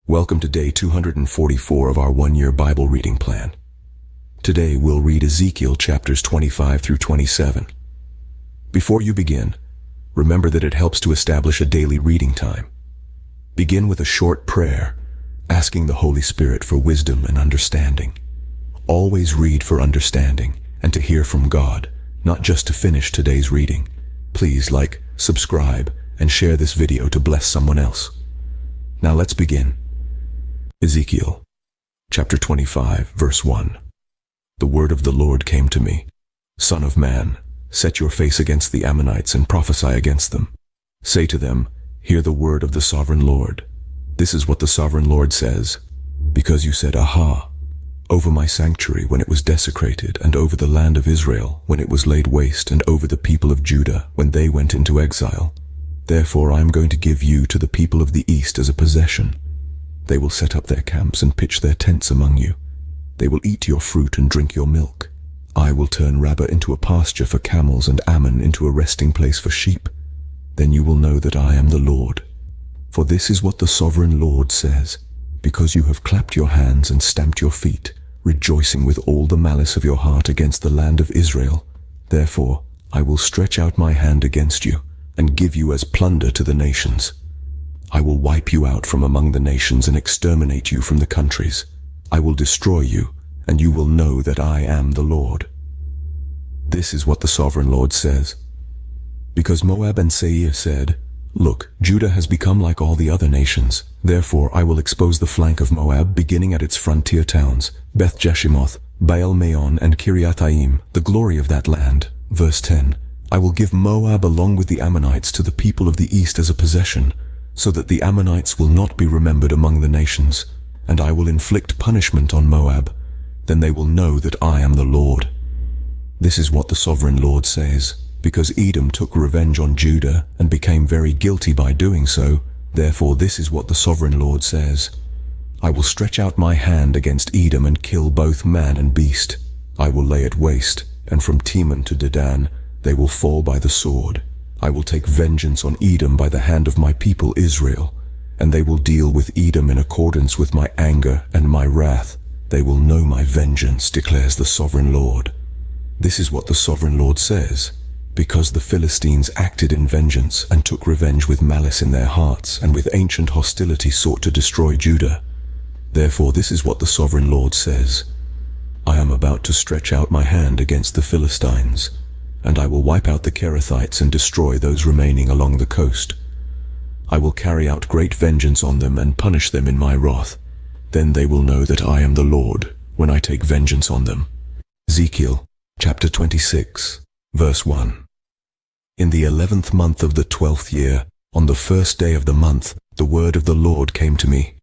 Welcome to day 244 of our one-year Bible reading plan. Today we'll read Ezekiel chapters 25 through 27. Before you begin, remember that it helps to establish a daily reading time. Begin with a short prayer, asking the Holy Spirit for wisdom and understanding. Always read for understanding and to hear from God, not just to finish today's reading. Please like, subscribe, and share this video to bless someone else. Now let's begin. Ezekiel, chapter 25, verse 1. The word of the Lord came to me. Son of man, set your face against the Ammonites and prophesy against them. Say to them, hear the word of the sovereign Lord. This is what the sovereign Lord says. Because you said, Aha, over my sanctuary when it was desecrated, and over the land of Israel when it was laid waste, and over the people of Judah when they went into exile. Therefore I am going to give you to the people of the east as a possession. They will set up their camps and pitch their tents among you. They will eat your fruit and drink your milk. I will turn Rabbah into a pasture for camels and Ammon into a resting place for sheep. Then you will know that I am the Lord. For this is what the sovereign Lord says, because you have clapped your hands and stamped your feet, rejoicing with all the malice of your heart against the land of Israel. Therefore I will stretch out my hand against you and give you as plunder to the nations. I will wipe you out from among the nations and exterminate you from the countries. I will destroy you, and you will know that I am the Lord. This is what the sovereign Lord says. Because Moab and Seir said, Look, Judah has become like all the other nations. Therefore I will expose the flank of Moab, beginning at its frontier towns, Beth Jeshimoth, Baal-Meon, and Kiriathaim, the glory of that land. Verse 10. I will give Moab along with the Ammonites to the people of the east as a possession, so that the Ammonites will not be remembered among the nations, and I will inflict punishment on Moab. Then they will know that I am the Lord. This is what the sovereign Lord says. Because Edom took revenge on Judah and became very guilty by doing so, therefore this is what the sovereign Lord says. I will stretch out my hand against Edom and kill both man and beast. I will lay it waste, and from Teman to Dedan they will fall by the sword. I will take vengeance on Edom by the hand of my people Israel, and they will deal with Edom in accordance with my anger and my wrath. They will know my vengeance, declares the sovereign Lord. This is what the sovereign Lord says. Because the Philistines acted in vengeance and took revenge with malice in their hearts, and with ancient hostility sought to destroy Judah. Therefore this is what the sovereign Lord says. I am about to stretch out my hand against the Philistines, and I will wipe out the Kerethites and destroy those remaining along the coast. I will carry out great vengeance on them and punish them in my wrath. Then they will know that I am the Lord when I take vengeance on them. Ezekiel chapter 26, verse 1. In the 11th month of the 12th year, on the first day of the month, the word of the Lord came to me.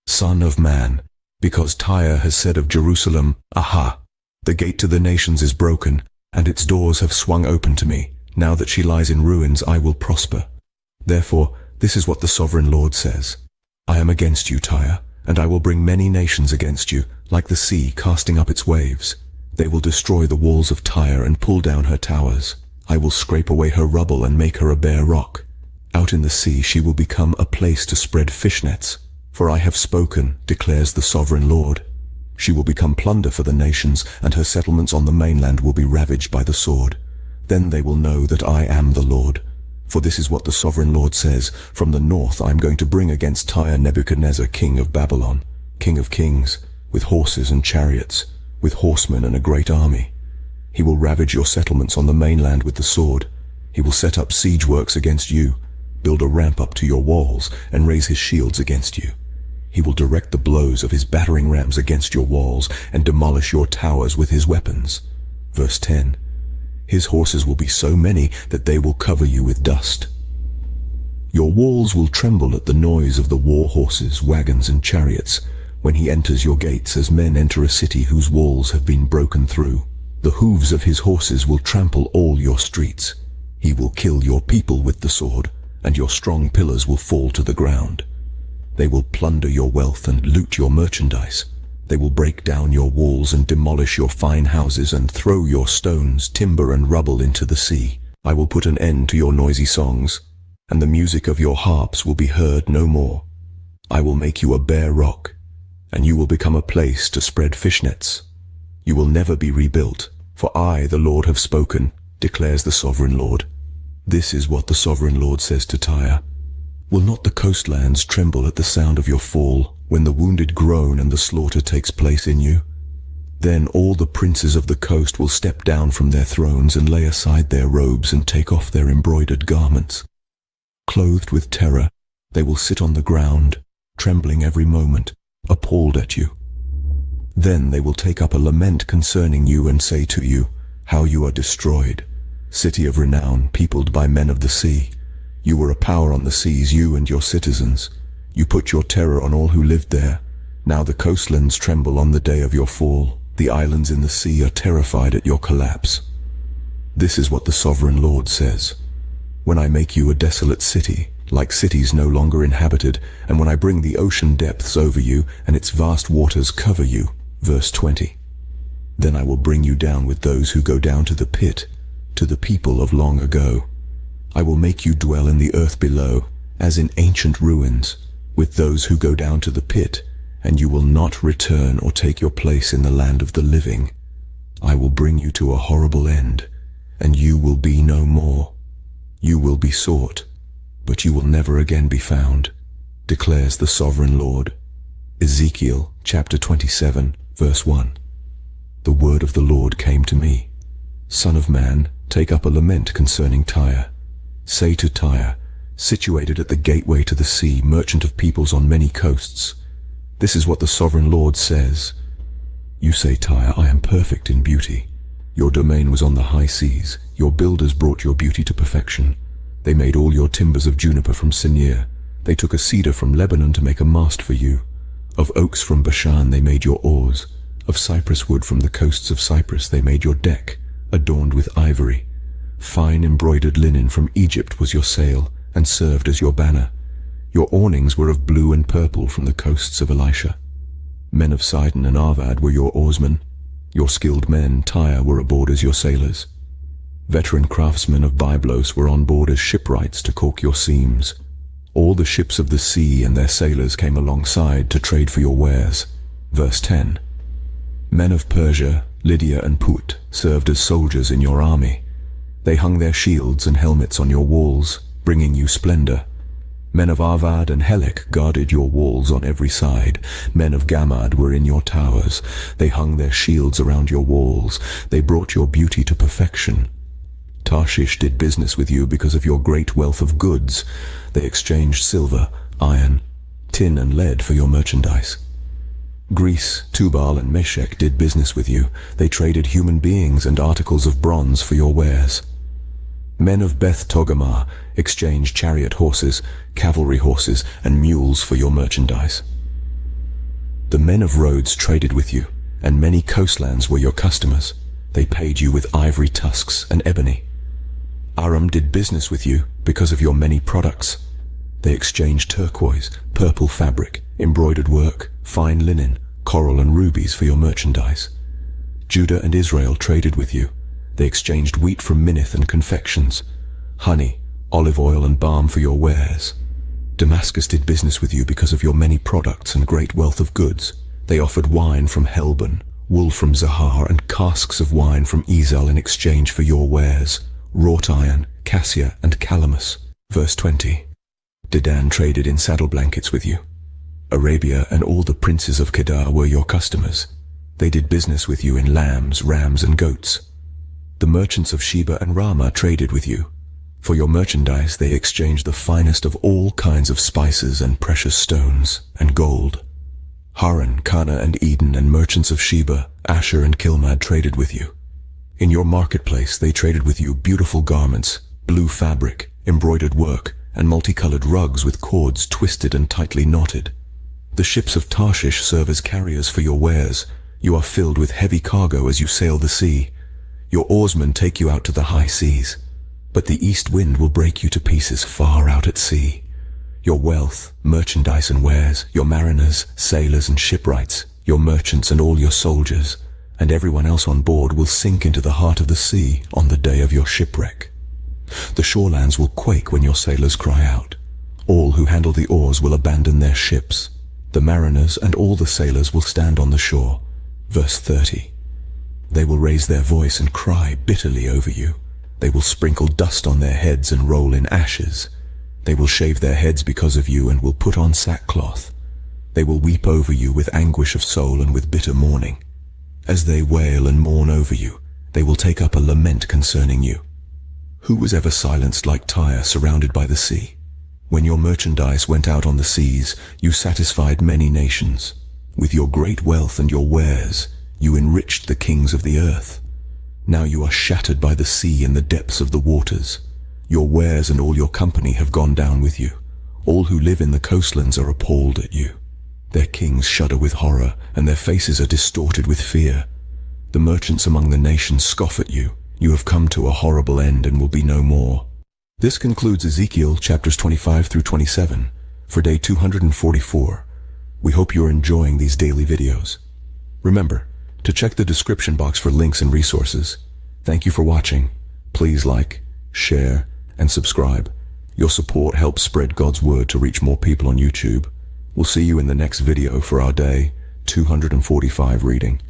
Son of man, because Tyre has said of Jerusalem, Aha, the gate to the nations is broken, and its doors have swung open to me. Now that she lies in ruins, I will prosper. Therefore, this is what the sovereign Lord says. I am against you, Tyre, and I will bring many nations against you, like the sea casting up its waves. They will destroy the walls of Tyre and pull down her towers. I will scrape away her rubble and make her a bare rock. Out in the sea she will become a place to spread fish nets. For I have spoken, declares the sovereign Lord. She will become plunder for the nations, and her settlements on the mainland will be ravaged by the sword. Then they will know that I am the Lord. For this is what the sovereign Lord says. From the north I am going to bring against Tyre Nebuchadnezzar, king of Babylon, king of kings, with horses and chariots, with horsemen and a great army. He will ravage your settlements on the mainland with the sword. He will set up siege works against you, build a ramp up to your walls, and raise his shields against you. He will direct the blows of his battering rams against your walls and demolish your towers with his weapons. Verse 10. His horses will be so many that they will cover you with dust. Your walls will tremble at the noise of the war horses, wagons, and chariots when he enters your gates as men enter a city whose walls have been broken through. The hooves of his horses will trample all your streets. He will kill your people with the sword, and your strong pillars will fall to the ground. They will plunder your wealth and loot your merchandise. They will break down your walls and demolish your fine houses and throw your stones, timber, and rubble into the sea. I will put an end to your noisy songs, and the music of your harps will be heard no more. I will make you a bare rock, and you will become a place to spread fish nets. You will never be rebuilt, for I, the Lord, have spoken, declares the sovereign Lord. This is what the sovereign Lord says to Tyre. Will not the coastlands tremble at the sound of your fall, when the wounded groan and the slaughter takes place in you? Then all the princes of the coast will step down from their thrones and lay aside their robes and take off their embroidered garments. Clothed with terror, they will sit on the ground, trembling every moment, appalled at you. Then they will take up a lament concerning you and say to you, how you are destroyed, city of renown, peopled by men of the sea. You were a power on the seas, you and your citizens. You put your terror on all who lived there. Now the coastlands tremble on the day of your fall. The islands in the sea are terrified at your collapse. This is what the sovereign Lord says. When I make you a desolate city, like cities no longer inhabited, and when I bring the ocean depths over you, and its vast waters cover you. Verse 20. Then I will bring you down with those who go down to the pit, to the people of long ago. I will make you dwell in the earth below, as in ancient ruins, with those who go down to the pit, and you will not return or take your place in the land of the living. I will bring you to a horrible end, and you will be no more. You will be sought, but you will never again be found, declares the sovereign Lord. Ezekiel chapter 27, verse 1. The word of the Lord came to me. Son of man, take up a lament concerning Tyre. Say to Tyre, situated at the gateway to the sea, merchant of peoples on many coasts, this is what the sovereign Lord says. You say, Tyre, I am perfect in beauty. Your domain was on the high seas. Your builders brought your beauty to perfection. They made all your timbers of juniper from Sinir. They took a cedar from Lebanon to make a mast for you. Of oaks from Bashan they made your oars. Of cypress wood from the coasts of Cyprus they made your deck, adorned with ivory. Fine embroidered linen from Egypt was your sail, and served as your banner. Your awnings were of blue and purple from the coasts of Elisha. Men of Sidon and Arvad were your oarsmen. Your skilled men, Tyre, were aboard as your sailors. Veteran craftsmen of Byblos were on board as shipwrights to caulk your seams. All the ships of the sea and their sailors came alongside to trade for your wares. Verse 10. Men of Persia, Lydia and Put served as soldiers in your army. They hung their shields and helmets on your walls, bringing you splendor. Men of Arvad and Helek guarded your walls on every side. Men of Gammad were in your towers. They hung their shields around your walls. They brought your beauty to perfection. Tarshish did business with you because of your great wealth of goods. They exchanged silver, iron, tin and lead for your merchandise. Greece, Tubal and Meshech did business with you. They traded human beings and articles of bronze for your wares. Men of Beth Togarmah exchanged chariot horses, cavalry horses, and mules for your merchandise. The men of Rhodes traded with you, and many coastlands were your customers. They paid you with ivory tusks and ebony. Aram did business with you because of your many products. They exchanged turquoise, purple fabric, embroidered work, fine linen, coral and rubies for your merchandise. Judah and Israel traded with you. They exchanged wheat from Minnith and confections, honey, olive oil and balm for your wares. Damascus did business with you because of your many products and great wealth of goods. They offered wine from Helbon, wool from Zahar, and casks of wine from Ezal in exchange for your wares, wrought iron, cassia, and calamus. Verse 20. Dedan traded in saddle blankets with you. Arabia and all the princes of Kedar were your customers. They did business with you in lambs, rams, and goats. The merchants of Sheba and Ramah traded with you. For your merchandise they exchanged the finest of all kinds of spices and precious stones and gold. Haran, Kana, and Eden and merchants of Sheba, Asher, and Kilmad traded with you. In your marketplace they traded with you beautiful garments, blue fabric, embroidered work, and multicolored rugs with cords twisted and tightly knotted. The ships of Tarshish serve as carriers for your wares. You are filled with heavy cargo as you sail the sea. Your oarsmen take you out to the high seas, but the east wind will break you to pieces far out at sea. Your wealth, merchandise and wares, your mariners, sailors and shipwrights, your merchants and all your soldiers, and everyone else on board will sink into the heart of the sea on the day of your shipwreck. The shorelands will quake when your sailors cry out. All who handle the oars will abandon their ships. The mariners and all the sailors will stand on the shore. Verse 30. They will raise their voice and cry bitterly over you. They will sprinkle dust on their heads and roll in ashes. They will shave their heads because of you and will put on sackcloth. They will weep over you with anguish of soul and with bitter mourning. As they wail and mourn over you, they will take up a lament concerning you. Who was ever silenced like Tyre, surrounded by the sea? When your merchandise went out on the seas, you satisfied many nations. With your great wealth and your wares, you enriched the kings of the earth. Now you are shattered by the sea in the depths of the waters. Your wares and all your company have gone down with you. All who live in the coastlands are appalled at you. Their kings shudder with horror, and their faces are distorted with fear. The merchants among the nations scoff at you. You have come to a horrible end and will be no more. This concludes Ezekiel chapters 25 through 27 for day 244. We hope you're enjoying these daily videos. Remember to check the description box for links and resources. Thank you for watching. Please like, share, and subscribe. Your support helps spread God's word to reach more people on YouTube. We'll see you in the next video for our day 245 reading.